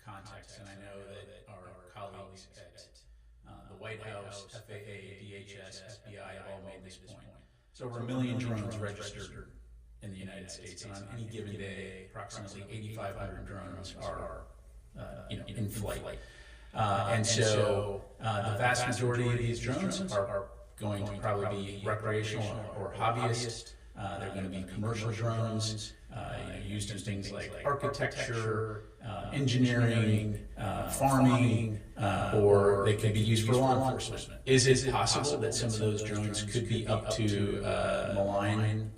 context, and I know that our colleagues at the White House, FAA, DHS, FBI have all made this point. So over 1 million drones registered in the United States, and on any given day, approximately 8,500 drones are in flight. And so the vast majority of these drones are going to probably be recreational or hobbyist. They're going to be commercial drones, used in things like architecture, engineering, farming, or they can be used for law enforcement. Is it possible that some of those drones could be up to malign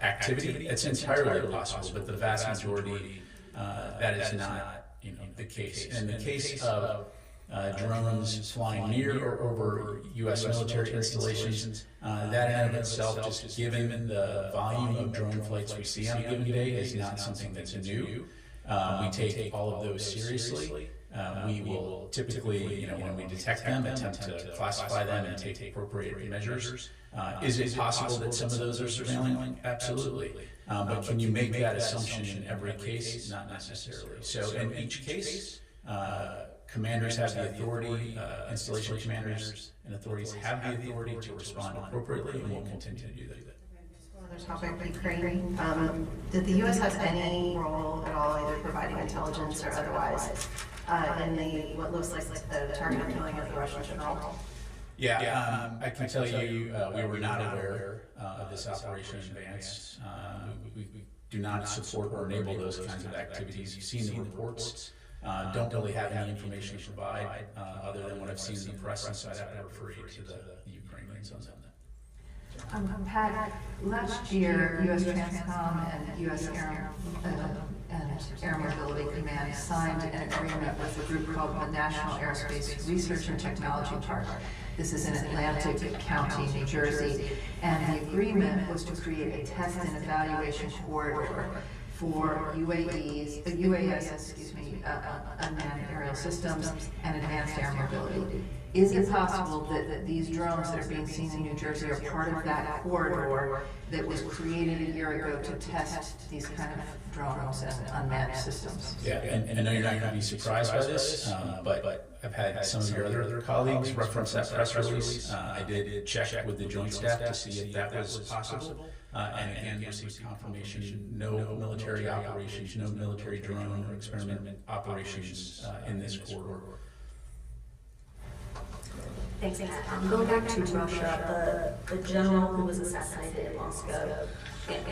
activity? It's entirely possible, but the vast majority, that is not the case. In the case of drones flying near or over U.S. military installations, that in and of itself, just given the volume of drone flights we see on a given day, is not something that's new. We take all of those seriously. We will typically, when we detect them, attempt to classify them and take appropriate measures. Is it possible that some of those are surveilling? Absolutely. But can you make that assumption in every case? Not necessarily. So in each case, commanders have the authority, installation commanders and authorities have the authority to respond appropriately, and will continue to do that. Another topic, Ukraine. Did the U.S. have any role at all, either providing intelligence or otherwise, in what looks like the targeted killing of the Russian general? Yeah, I can tell you we were not aware of this operation in advance. We do not support or enable those kinds of activities. You've seen the reports. Don't really have any information to provide other than what I've seen in the press, and so I'd have to refer you to the Ukrainians on that. Pat, last year, U.S. Transcom and U.S. Air Mobility Command signed an agreement with a group called the National Aerospace Research and Technology Park. This is in Atlantic County, New Jersey, and the agreement was to create a test and evaluation corridor for UAS, unmanned aerial systems, and advanced air mobility. Is it possible that these drones that are being seen in New Jersey are part of that corridor that was created a year ago to test these kind of drones and unmanned systems? Yeah, and I know you're not going to be surprised by this, but I've had some of your other colleagues reference that press release. I did check with the Joint Staff to see if that was possible. And again, received confirmation, no military operations, no military drone or experiment operations in this corridor. Thanks. Going back to Russia, the general who was assassinated in Moscow,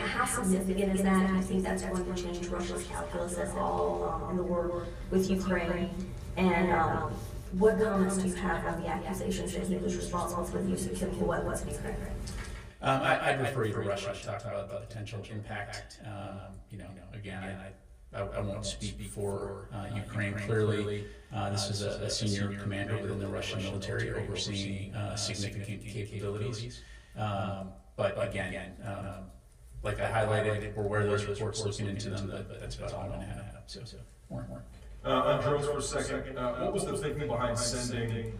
how significant is that? Do you think that's going to change Russia's calculus at all in the war with Ukraine? And what comments do you have on the accusations that he was responsible for the use of chemical weapons in Ukraine? I'd refer you to Russia to talk about the potential impact. Again, I won't speak for Ukraine. Clearly, this is a senior commander within the Russian military overseeing significant capabilities. But again, like I highlighted, we're aware of those reports, looking into them, but that's about all I'm going to have. So more. On drones for a second, what was the thinking behind sending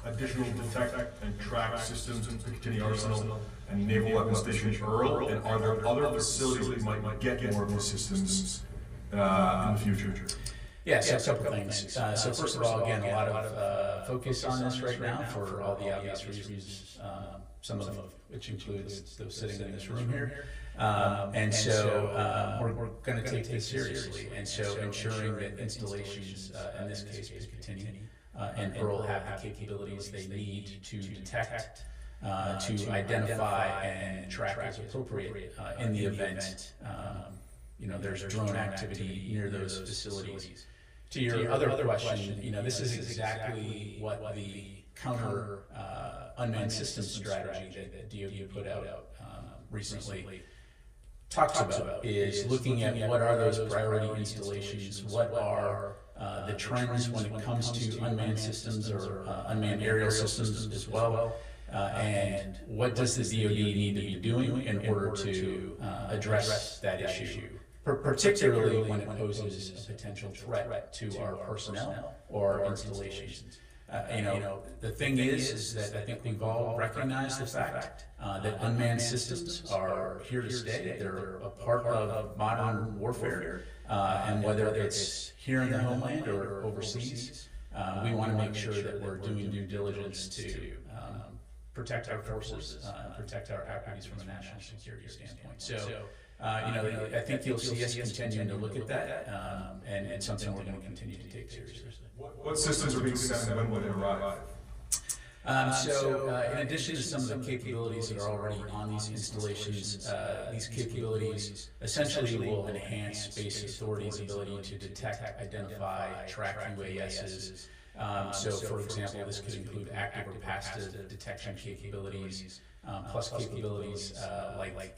additional detect and track systems to Picatinny Arsenal and Naval Weapons Station Earl? And are there other facilities that might get more of those systems in the future? Yeah, so a couple things. So first of all, again, a lot of focus on this right now for all the obvious reasons, some of which includes those sitting in this room here. And so we're going to take this seriously. And so ensuring that installations, in this case, Picatinny and Earl, have the capabilities they need to detect, to identify and track as appropriate in the event there's drone activity near those facilities. To your other question, this is exactly what the counter-unmanned systems strategy that DoD put out recently talks about, is looking at what are those priority installations, what are the trends when it comes to unmanned systems or unmanned aerial systems as well, and what does the DoD need to be doing in order to address that issue, particularly when it poses a potential threat to our personnel or installations. The thing is that I think we've all recognized the fact that unmanned systems are here to stay. They're a part of modern warfare, and whether it's here in the homeland or overseas, we want to make sure that we're doing due diligence to protect our forces, protect our equities from a national security standpoint. So, I think you'll see us continuing to look at that, and it's something we're going to continue to take seriously. What systems are being sent and when will they arrive? In addition to some of the capabilities that are already on these installations, these capabilities essentially will enhance space authorities' ability to detect, identify, track UASs. For example, this could include active or passive detection capabilities, plus capabilities like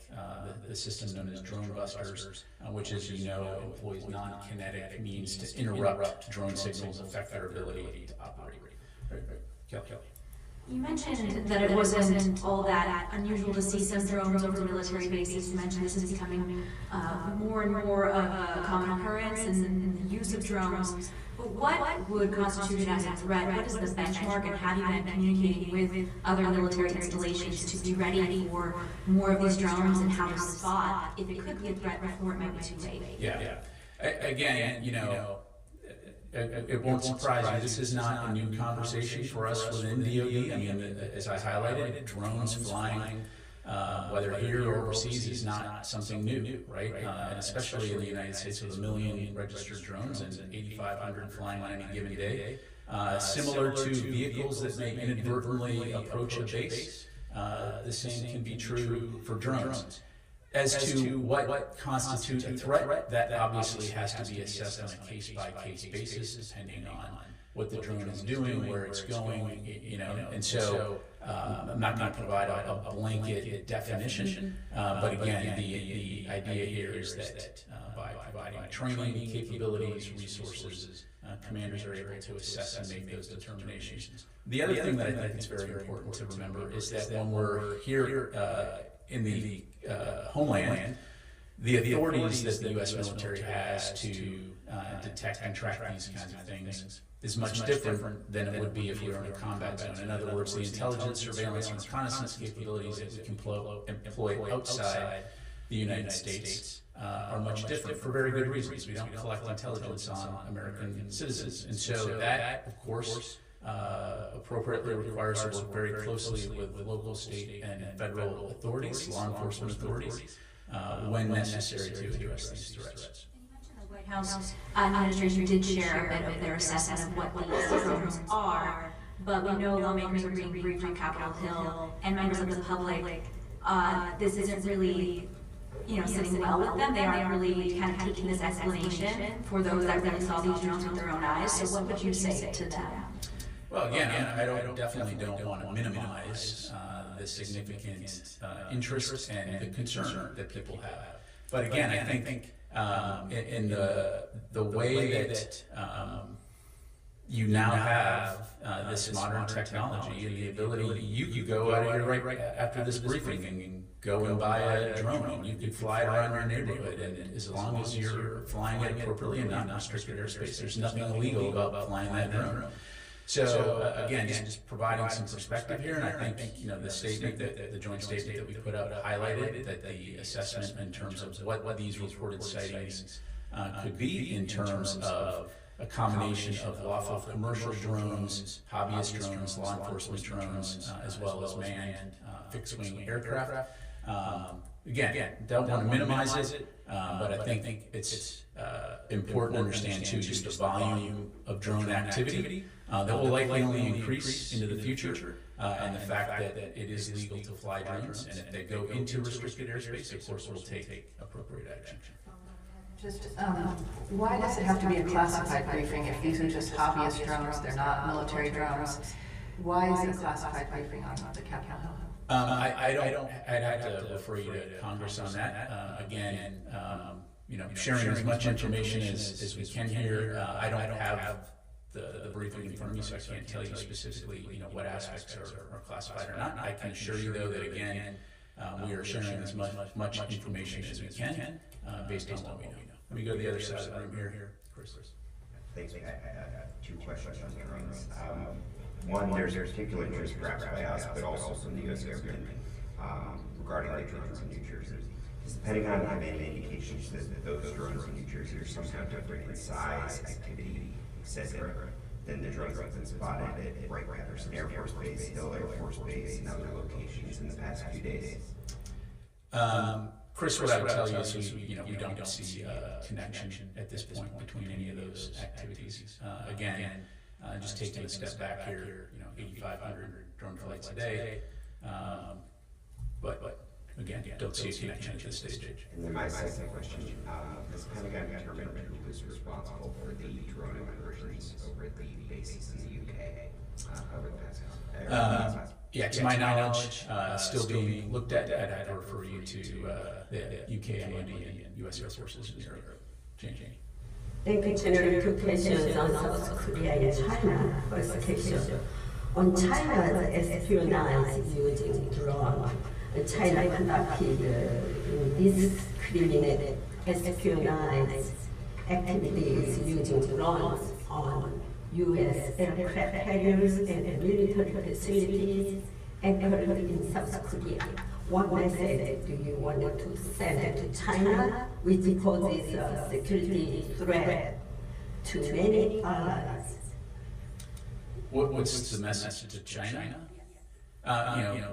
the system known as drone busters, which, as you know, employs non-kinetic means to interrupt drone signals, affect their ability to operate. Kelly. You mentioned that it wasn't all that unusual to see some drones over military bases. You mentioned this is becoming more and more of a common occurrence in the use of drones. But what would constitute it as a threat? What is the benchmark, and how do you then communicate with other military installations to be ready for more of these drones, and how to spot if it could be a threat before it might be too late? Yeah. Again, it won't surprise you. This is not a new conversation for us within DoD. I mean, as I highlighted, drones flying, whether here or overseas, is not something new, right? And especially in the United States with 1 million registered drones and 8,500 flying on any given day. Similar to vehicles that may inadvertently approach a base, the same can be true for drones. As to what constitutes a threat, that obviously has to be assessed on a case-by-case basis, depending on what the drone is doing, where it's going, and so I'm not going to provide a blanket definition, but again, the idea here is that by providing training capabilities, resources, commanders are able to assess and make those determinations. The other thing that I think is very important to remember is that when we're here in the homeland, the authorities that the U.S. military has to detect and track these kinds of things is much different than it would be if we were in a combat zone. In other words, the intelligence, surveillance, and reconnaissance capabilities that we can employ outside the United States are much different for very good reasons. We don't collect intelligence on American citizens. And so that, of course, appropriately requires us to work very closely with local, state, and federal authorities, law enforcement authorities, when necessary to address these threats. The White House administration did share a bit of their assessment of what these drones are, but we know lawmakers are being briefed on Capitol Hill, and members of the public, this isn't really sitting well with them. They aren't really kind of taking this explanation for those that really saw these drones with their own eyes. So what would you say to them? Well, again, I definitely don't want to minimize the significant interest and the concern that people have. But again, I think in the way that you now have this modern technology and the ability, you could go out of here right after this briefing and go and buy a drone, and you could fly it around your neighborhood, and as long as you're flying it appropriately and not in restricted airspace, there's nothing illegal about flying that drone. So again, just providing some perspective here, and I think the statement the joint statement that we put out highlighted that the assessment in terms of what these reported sightings could be in terms of a combination of lawful commercial drones, hobbyist drones, law enforcement drones, as well as manned fixed-wing aircraft. Again, don't want to minimize it, but I think it's important to understand too just the volume of drone activity that will likely only increase into the future, and the fact that it is legal to fly drones, and if they go into restricted airspace, of course, we'll take appropriate action. Just, why does it have to be a classified briefing if these are just hobbyist drones, they're not military drones? Why is it a classified briefing on the Capitol Hill? I'd have to refer you to Congress on that. Again, sharing as much information as we can here. I don't have the briefing in front of me, so I can't tell you specifically, what aspects are classified or not. I can assure you, though, that again, we are sharing as much information as we can based on what we know. Let me go to the other side of the room here. Chris. Thanks. I have two questions on drones. One, there's a particular interest perhaps by us, but also from the U.S. government regarding the drones in New Jersey. Does the Pentagon have any indications that those drones in New Jersey are somehow different in size, activity, etc., than the drones that have been spotted at Wright-Patterson Air Force Base, Hill Air Force Base, and other locations in the past few days? Chris, what I would tell you is we don't see a connection at this point between any of those activities. Again, just taking a step back here, 8,500 drone flights a day, but again, don't see a connection at this stage. And then my second question, has the Pentagon determined who was responsible for the drone incursions over at the bases in the UK over the past Yeah, to my knowledge, still being looked at. I'd have to refer you to the UK MOD and US Air Forces in Europe. Jamie. Thank you, General. Two questions on South Korea and China. First question. On China's espionage using drone, China conducted indiscriminate espionage activities using drones on U.S. aircraft carriers and military facilities anchored in South Korea. What message do you want to send to China, which poses a security threat to many allies? What's the message to China?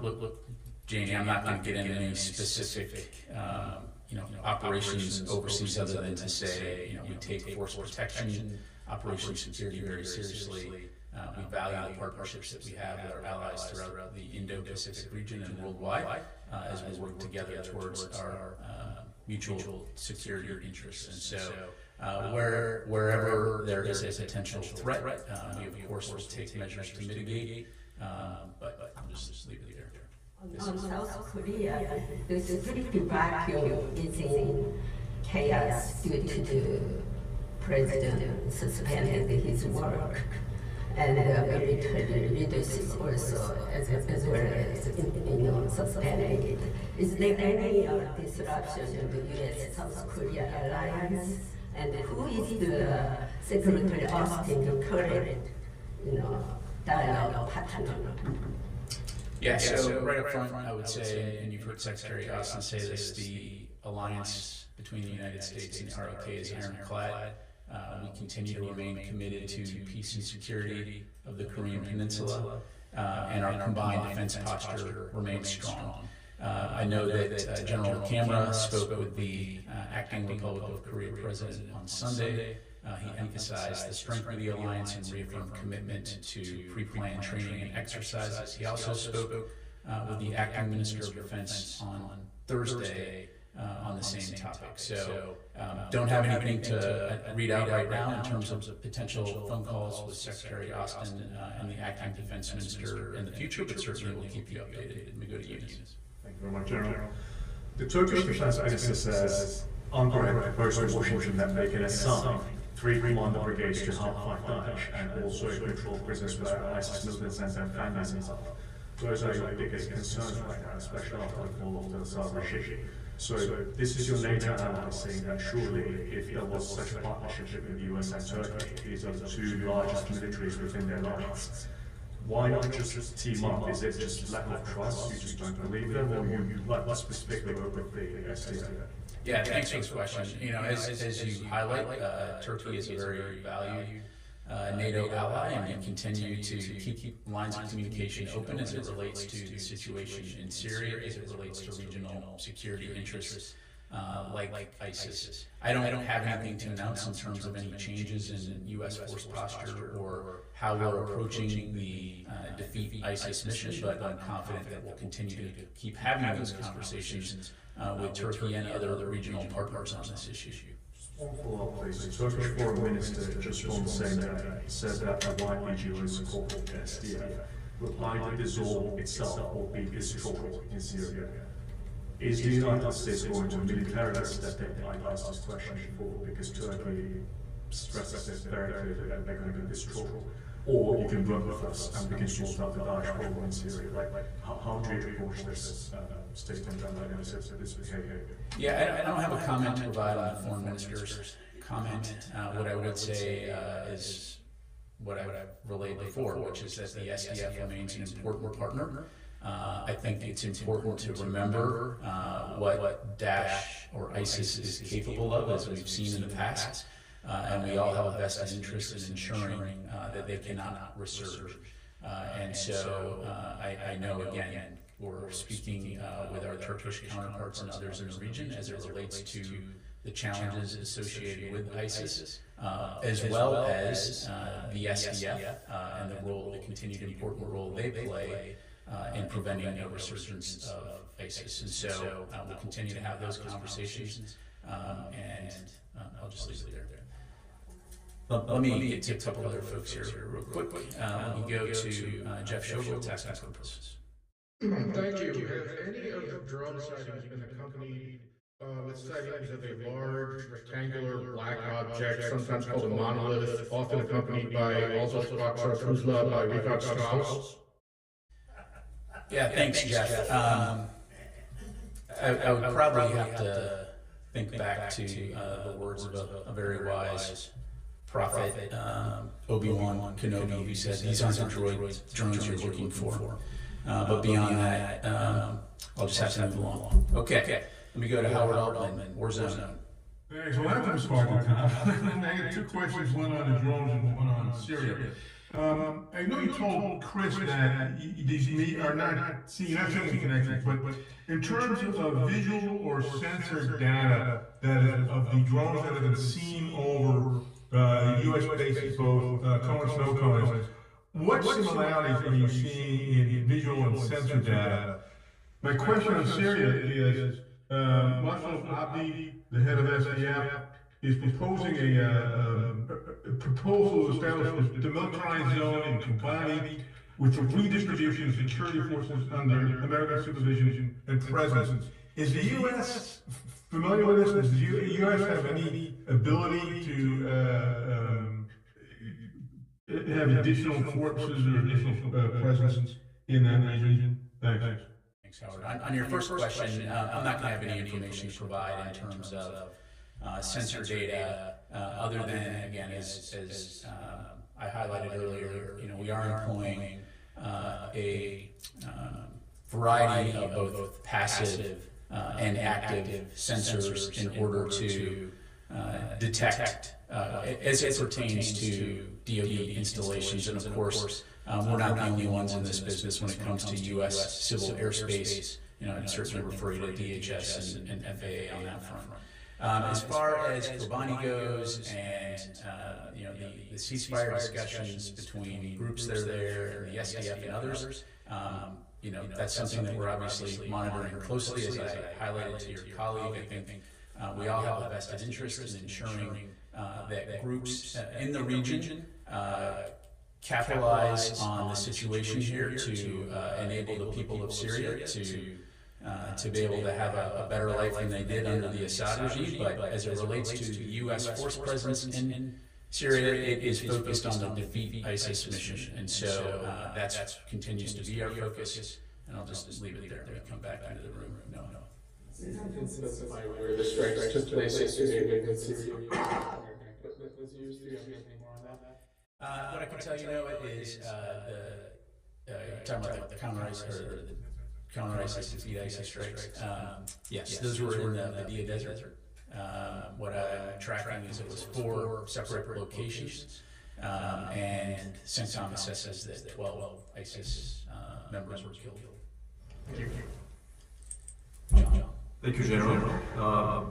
Look, Janie, I'm not going to get into any specific, operations overseas other than to say, we take force protection, operational security very seriously. We value the partnerships that we have with our allies throughout the Indo-Pacific region and worldwide as we work together towards our mutual security interests. And so wherever there is a potential threat, we of course will take measures to mitigate, but I'll just leave it there. On South Korea, the security vacuum is in chaos due to the president suspended his work, and the military leaders also as well as suspended. Is there any disruption in the U.S.-South Korea alliance? And who is the Secretary Austin current, dialogue partner? Yeah, so right up front, I would say, and you've heard Secretary Austin say this, the alliance between the United States and the ROK is ironclad. We continue to remain committed to peace and security of the Korean Peninsula, and our combined defense posture remains strong. I know that General Camera spoke with the acting Republic of Korea president on Sunday. He emphasized the strength of the alliance and reaffirmed commitment to pre-planned training and exercises. He also spoke with the acting Minister of Defense on Thursday on the same topic. So don't have anything to read out right now in terms of potential phone calls with Secretary Austin and the acting Defense Minister in the future, but certainly we'll keep you updated. Let me go to you. Thank you very much, General. The Turkish Defense Minister says Ankara had proposed to Washington that they can assign 3 commander brigades to help fight Daesh and also control prisoners where ISIS militants and their families are. Those are your biggest concerns right now, especially after the fall of the Assad regime. So this is your NATO ally saying that surely if there was such a partnership between the US and Turkey, these are the 2 largest militaries within their lines. Why not just team up? Is it just lack of trust? You just don't believe them, or you like to specifically work with the SDF? Yeah, thanks for this question. As you highlight, Turkey is a very valued NATO ally, and we continue to keep lines of communication open as it relates to the situation in Syria, as it relates to regional security interests like ISIS. I don't have anything to announce in terms of any changes in U.S. force posture or how we're approaching the defeat ISIS mission, but I'm confident that we'll continue to keep having those conversations with Turkey and other regional partners on this issue. One follow-up, please. The Turkish Foreign Minister just on the same day said that the YPG support SDF will either dissolve itself or be destroyed in Syria. Is the United States going to militarily step in? I asked this question before because Turkey stresses it very clearly that they're going to be destroyed. Or you can work with us and we can sort out the Daesh problem in Syria. How do you approach this statement and this behavior? Yeah, I don't have a comment to provide on the foreign minister's comment. What I would say is what I've relayed before, which is that the SDF remains an important partner. I think it's important to remember what Daesh or ISIS is capable of, as we've seen in the past, and we all have a vested interest in ensuring that they cannot resurge. And so I know, again, we're speaking with our Turkish counterparts and others in the region as it relates to the challenges associated with ISIS, as well as the SDF and the continued important role they play in preventing a resurgence of ISIS. And so we'll continue to have those conversations, and I'll just leave it there. Let me get to a couple other folks here real quick. Let me go to Jeff Shogel, Task and Purpose. Thank you. Have any of the drone sightings been accompanied with sightings of a large rectangular black object, sometimes called a monolith, often accompanied by also Structure Tuzla by Richard Strauss? Yeah, thanks, Jeff. I would probably have to think back to the words of a very wise prophet, Obi-Wan Kenobi, who said, "These aren't the drones you're looking for." But beyond that, I'll just have to move along. Okay, let me go to Howard Altman, Warzone. Thanks. Well, after the Spartan time, I had two questions, one on the drones and one on Syria. I know you told Chris that these are not seeing connections, but in terms of visual or sensor data that is of the drones that have been seen over U.S. bases, both cone and snow cones, what similarities are you seeing in visual and sensor data? My question on Syria is, Muslim Abdi, the head of SDF, is proposing a proposal to establish a demilitarized zone in Kobani with the redistribution of security forces under American supervision and presence. Is the U.S. familiar with this? Does the U.S. have any ability to have additional forces or additional presence in that region? Thanks. Thanks, Howard. On your first question, I'm not going to have any information to provide in terms of sensor data, other than, again, as I highlighted earlier, we are employing a variety of both passive and active sensors in order to detect, as it pertains to DoD installations. And of course, we're not the only ones in this business when it comes to U.S. civil airspace. I'd certainly refer you to DHS and FAA on that front. As far as Kobani goes, and the ceasefire discussions between groups that are there, and the SDF and others, that's something that we're obviously monitoring closely. As I highlighted to your colleague, I think we all have a vested interest in ensuring that groups in the region capitalize on the situation here to enable the people of Syria to be able to have a better life than they did under the Assad regime. But as it relates to the U.S. force presence in Syria, it is focused on the defeat ISIS mission. And so that continues to be our focus. And I'll just leave it there. We come back into the room. No. You can specify where the strikes took place yesterday in Syria. What I can tell you, is you're talking about the counter-ISIS defeat ISIS strikes. Yes, those were in the Dia Desert. What I'm tracking is it was 4 separate locations, and CENTCOM assesses that 12 ISIS members were killed. Thank you. John. Thank you, General.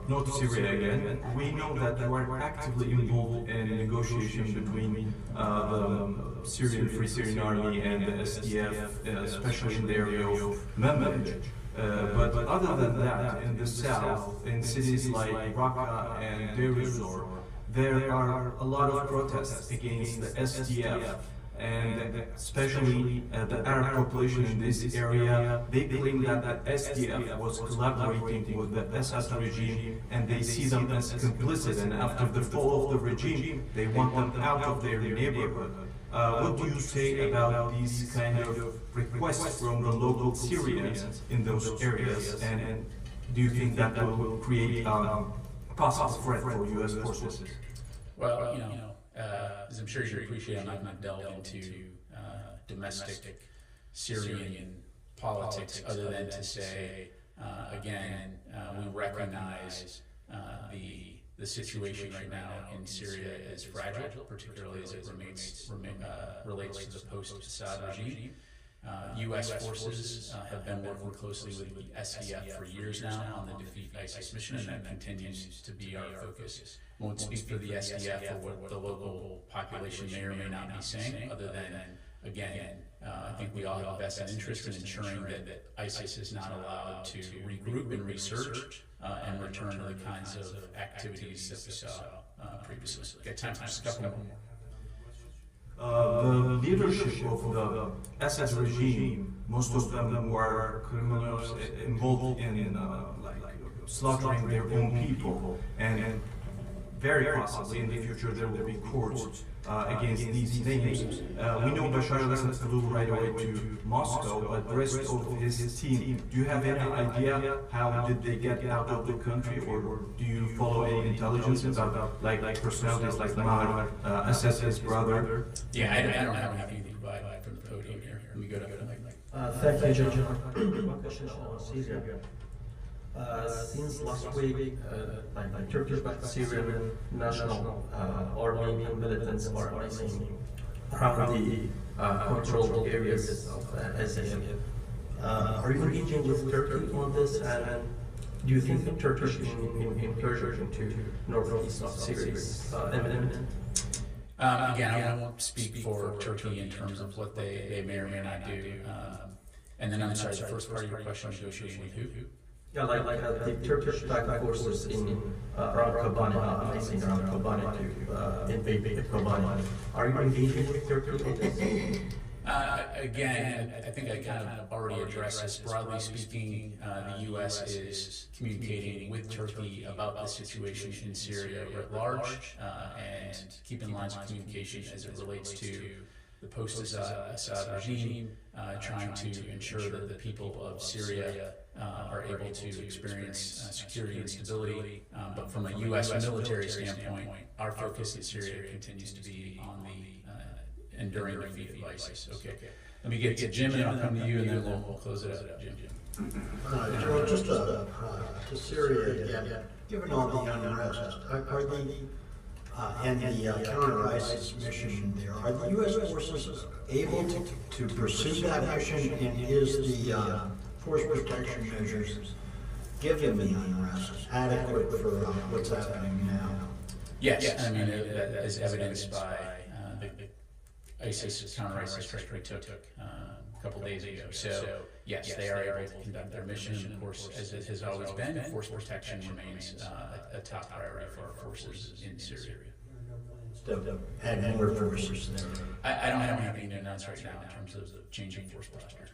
North Syria again. We know that you are actively involved in negotiations between the Syrian Free Syrian Army and the SDF, especially in the area of Manbij. But other than that, in the south, in cities like Raqqa and Deir ez-Zor, there are a lot of protests against the SDF. And especially the Arab population in this area, they claim that the SDF was collaborating with the Assad regime, and they see them as complicit, and after the fall of the regime, they want them out of their neighborhood. What do you say about these kind of requests from the local Syrians in those areas, and do you think that will create a possible threat for U.S. forces? Well, as I'm sure you appreciate, I'm not going to delve into domestic Syrian politics other than to say, again, we recognize the situation right now in Syria is fragile, particularly as it relates to the post-Assad regime. U.S. forces have been working closely with the SDF for years now on the Defeat ISIS mission, and that continues to be our focus. I won't speak for the SDF or what the local population may or may not be saying, other than, again, I think we all have a vested interest in ensuring that ISIS is not allowed to regroup and research and return to the kinds of activities that we saw previously. Got time for just a couple more. The leadership of the Assad regime, most of them were criminals involved in slaughtering their own people, and very possibly in the future there will be courts against these names. We know Bashar al-Assad flew right away to Moscow, but the rest of his team, do you have any idea how did they get out of the country, or do you follow any intelligence about like personalities like Mahmoud Assad's brother? Yeah, I don't have anything to provide from the podium here. Let me go to the mic. Thank you, John. One question on Syria. Since last week, the Turkish Syrian National Army militants are rising around the controlled areas of SDF. Are you engaging with Turkey on this, and do you think the Turkish incursion into northeast of Syria is imminent? Again, I won't speak for Turkey in terms of what they may or may not do. And then I'm sorry, the first part of your question, negotiating with who? Yeah, like the Turkish backed forces in around Kobani, amazing around Kobani to invade Kobani. Are you engaging with Turkey on this? Again, I think I kind of already addressed this. Broadly speaking, the U.S. is communicating with Turkey about the situation in Syria at large and keeping lines of communication as it relates to the post-Assad regime, trying to ensure that the people of Syria are able to experience security and stability. But from a U.S. military standpoint, our focus in Syria continues to be on the enduring defeat of ISIS. Okay. Let me get to Jim, and I'll come to you, and then we'll close it out. Jim. General, just to Syria again, given all the unrest, are the and the counter-ISIS mission there, are the U.S. forces able to pursue that mission, and is the force protection measures, given the unrest, adequate for what's happening now? Yes, I mean, that is evidenced by the ISIS counter-ISIS strike we took a couple days ago. So, yes, they are able to conduct their mission. Of course, as it has always been, force protection remains a top priority for our forces in Syria. And more forces there. I don't have anything to announce right now in terms of changing force posture.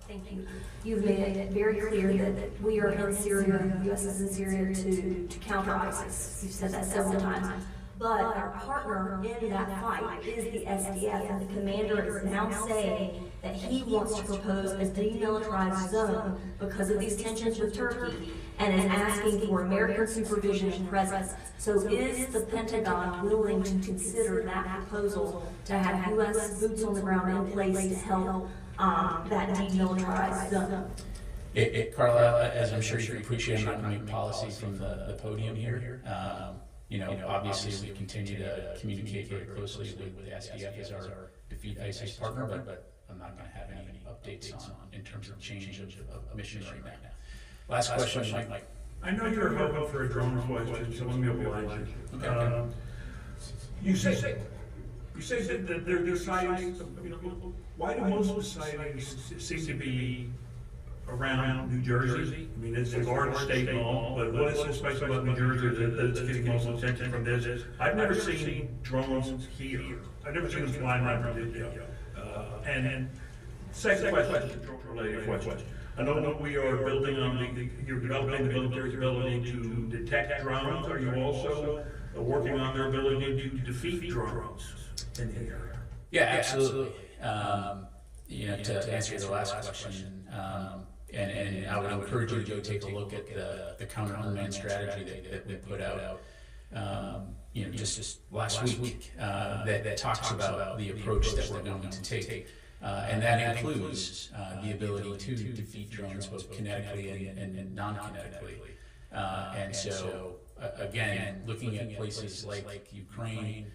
Thank you. You've made it very clear that we are in Syria, the U.S. is in Syria to counter ISIS. You've said that several times. But our partner in that fight is the SDF, and the commander is now saying that he wants to propose a demilitarized zone because of these tensions with Turkey, and is asking for American supervision and presence. So is the Pentagon willing to consider that proposal to have U.S. boots on the ground in place to help that demilitarized zone? Carla, as I'm sure you can appreciate, I'm not going to make policy from the podium here. You know, obviously we continue to communicate very closely with the SDF as our defeat ISIS partner, but I'm not going to have any updates on in terms of change of missions right now. Last question, Mike. I know you're hoping for a drone question, so let me oblige you. Okay. You say that they're deciding, why do most of the sightings seem to be around New Jersey? I mean, it's a large state and all, but what is so special about New Jersey that it's getting most attention from this? I've never seen drones here. I've never seen them flying around from India. And second question, drone-related question. I know we are building on you're developing the military's ability to detect drones. Are you also working on their ability to defeat drones in the area? Yeah, absolutely. To answer the last question, and I would encourage you to go take a look at the Counter-unmanned strategy that we put out. just last week that talks about the approach that we're going to take. And that includes the ability to defeat drones both kinetically and non-kinetically. And so, again, looking at places like Ukraine,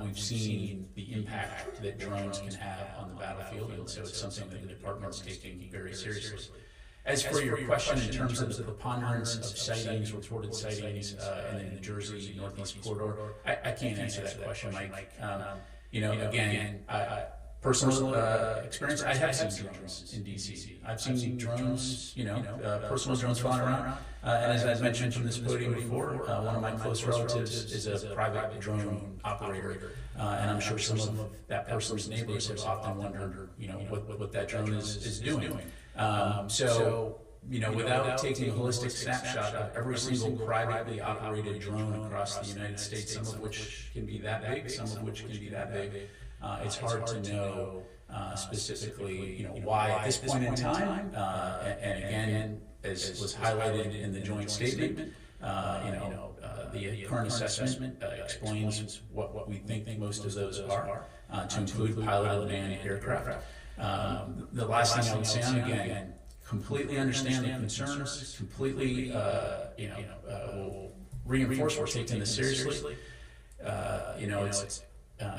we've seen the impact that drones can have on the battlefield, and so it's something that the department's taking very seriously. As for your question in terms of the preponderance of sightings, reported sightings in the New Jersey Northeast corridor, I can't answer that question, Mike. Again, personal experience, I have seen drones in DC. I've seen drones, personal drones flying around. And as I've mentioned from this podium before, one of my close relatives is a private drone operator. And I'm sure some of that person's neighbors have often wondered, what that drone is doing. So, without taking a holistic snapshot of every single privately operated drone across the United States, some of which can be that big, some of which can be that big, it's hard to know specifically, why at this point in time, and again, as was highlighted in the joint statement, the current assessment explains what we think most of those are, to include piloted manned aircraft. The last thing I would say on, again, completely understand the concerns, completely, will reinforce we're taking this seriously. It's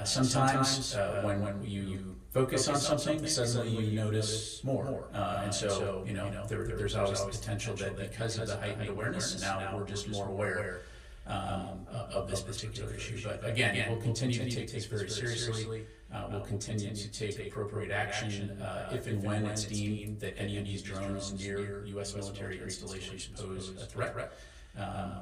sometimes when you focus on something, suddenly you notice more. And so, there's always the potential that because of the heightened awareness, now we're just more aware of this particular issue. But again, we'll continue to take this very seriously. We'll continue to take appropriate action if and when it's deemed that any of these drones near U.S. military installations pose a threat.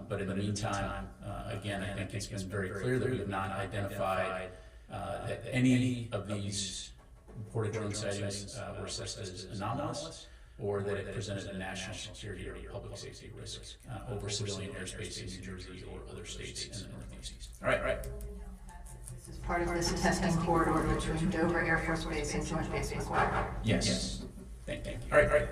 But in the meantime, again, I think it's been very clear that we have not identified that any of these reported drone sightings were assessed as anomalous, or that it presented a national security or public safety risk over civilian airspace in New Jersey or other states in the Northeast. All right. This is part of this testing corridor between Dover Air Force Base and Joint Base McGuire. Yes. Thank you. All right.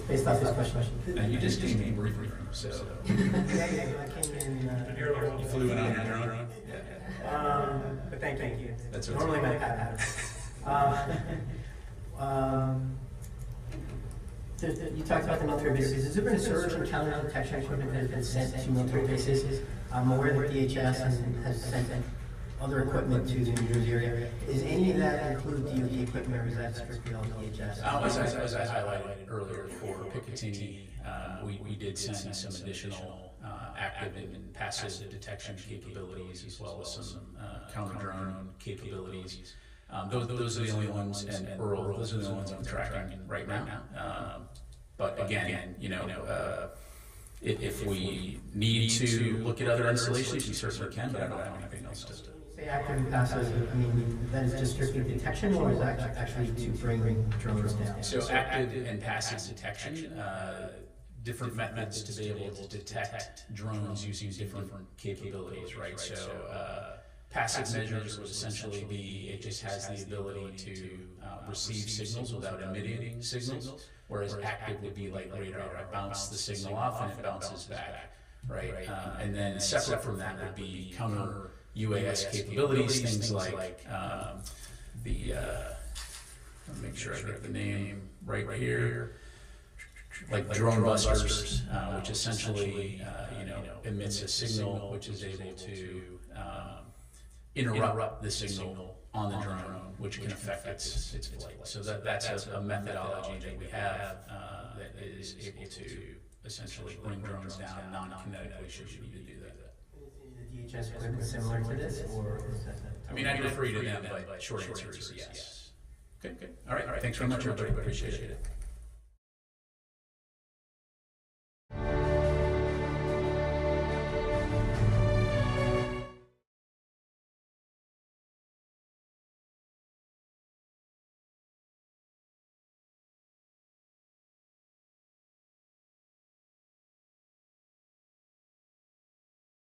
Based off this question. And you just came in briefly, so. Yeah, I came in. You flew in on your drone? Yeah. But thank you. That's normally my pattern. You talked about the military bases. Has there been a surge in counter detection equipment that has been sent to military bases? I'm aware that DHS has sent other equipment to the New Jersey area. Is any of that include DoD equipment, or is that strictly all DHS? As I highlighted earlier for Picatinny, we did send some additional active and passive detection capabilities, as well as some counter-drone capabilities. Those are the only ones, and Earl, those are the only ones I'm tracking right now. But again, if we need to look at other installations, we certainly can, but I don't have anything else to do. Say active and passive, that is just strictly detection, or is that actually to bring drones down? So active and passive detection, different methods to be able to detect drones using different capabilities, right? So passive measures would essentially be, it just has the ability to receive signals without emitting signals, whereas active would be like radar. I bounce the signal off and it bounces back, right? And then separate from that would be counter UAS capabilities, things like let me make sure I get the name right here, like drone busters, which essentially emits a signal which is able to interrupt the signal on the drone, which can affect its flight. So that's a methodology that we have that is able to essentially bring drones down non-kinetically should you need to do that. Is the DHS equipment similar to this, or is that? I'd refer you to them, but short answer is yes. Okay. All right. Thanks very much, everybody. Appreciate it.